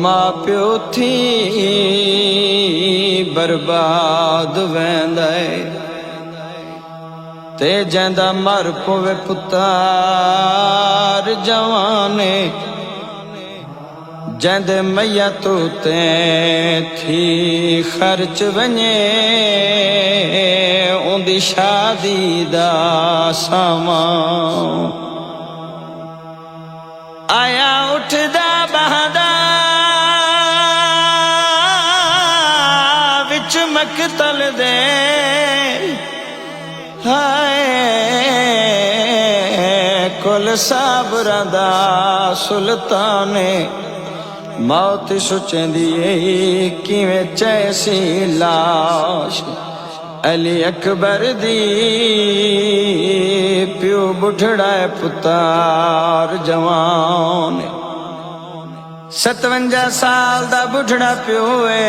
मां प्यो थी बर्बाद वेंदे ते जंदा मर पवे पुतार जवाने जंदे मैया तो ते थी खर्च वने उंदी शादी दा सामान आया उठदा बहदा विच मकतल दे हाय कुल साबरां दा सुल्ताने मौत सोचेंदी किवें चैसी लाश अली अकबर दी प्यो बुढ़ड़ा पुतार जवान 57 साल दा बुढ़ड़ा प्यो है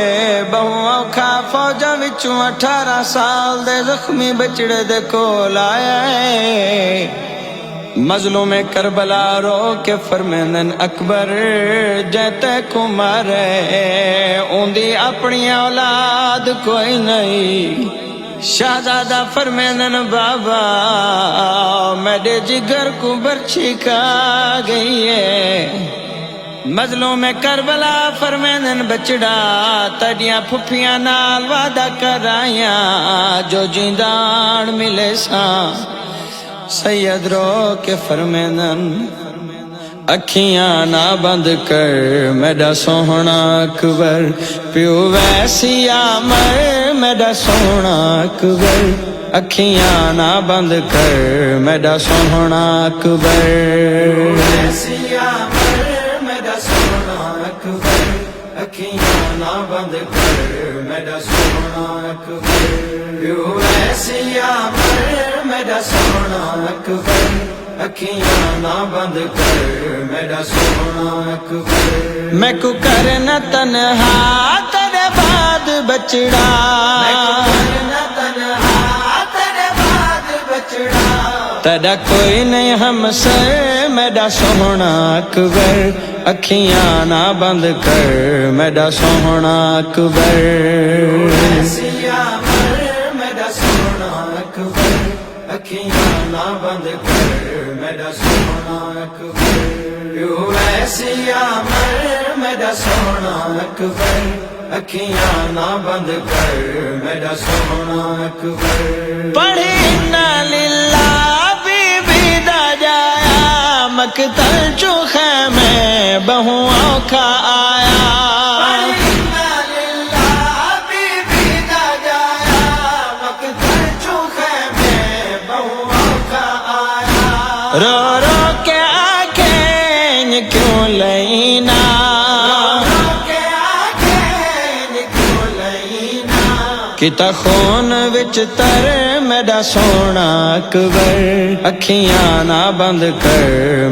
बहु औखा फौजां विचों 18 साल दे जख्मी बचड़े दे कोल आया है मजलूम करबला रो के फरमानन अकबर जैते कुमार उंदी अपनी औलाद कोई नहीं शाहजादा फरमानन बाबा मेरे जिगर को बर्छी खा गई है मजलूम करबला फरमानन बचड़ा तड़ियां फुफियां नाल वादा कराया जो जिंदान मिले सा सैयद रो के फरमानन अखियां ना बंद कर मेरा सोहना अकबर प्यो वैसिया मर मेरा सोहना अकबर अखियां ना बंद कर मेरा सोहना अकबर वैसिया मर मेरा सोहना अकबर अखियां ना बंद कर मेरा सोहना अकबर प्यो वैसिया मर मेरा सोहना अकबर अखियां ना बंद कर मेरा सोहना अकबर मैं को करना तन्हा तेरे बाद बचड़ा तेरा कोई नहीं हमसे मेरा सोहना अकबर अखियां ना बंद कर मेरा सोहना अकबर मेरा सोहना अकबर अखियां ना बंद कर मेरा सोहना अकबर ऐसिया मर मेरा सोहना अकबर अखियां ना बंद कर मेरा सोहना अकबर पढ़ी ना लिल्ला बीबी दा जाया मकतल चोखे में बहु औखा आया रो रो के आंखें क्यों लेना किता खून विच तर मेरा सोहना अकबर अखियां ना बंद कर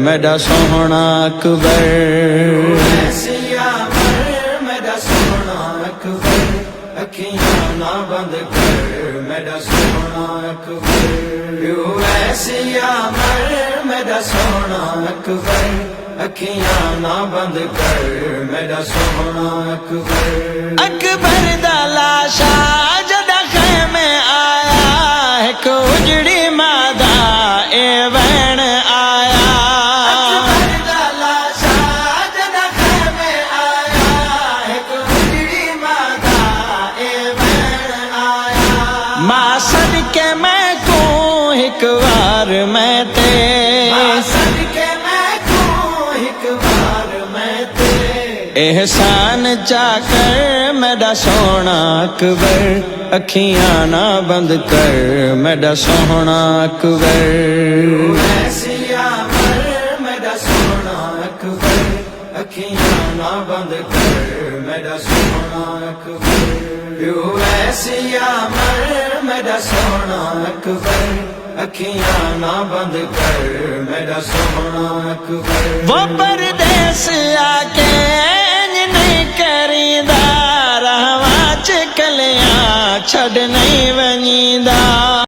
मेरा सोहना अकबर मेरा सोहना अकबर अखियां ना बंद कर मेरा सोहना अकबर ऐसिया मर मेरा सोहना अकबर अखियां ना बंद कर मेरा सोहना अकबर अकबर दा लाशा जदा खेमे आया एक उजड़ी मादा ए वैन आया अकबर दा लाशा जदा खेमे आया एक उजड़ी मादा ए वैन आया मां सदके मैं एक बार मैं ते एहसान चाकर मेरा सोहना अकबर अखियां ना बंद कर मेरा सोहना अकबर ऐसिया मर मेरा सोहना अकबर अखियां ना बंद कर मेरा सोहना अकबर ऐसिया मर मेरा सोहना अकबर अखियां ना बंद कर मेरा सोहना अकबर वो परदेस आके नहीं करीदा रहवा च कलियां छड़ नहीं वनीदा।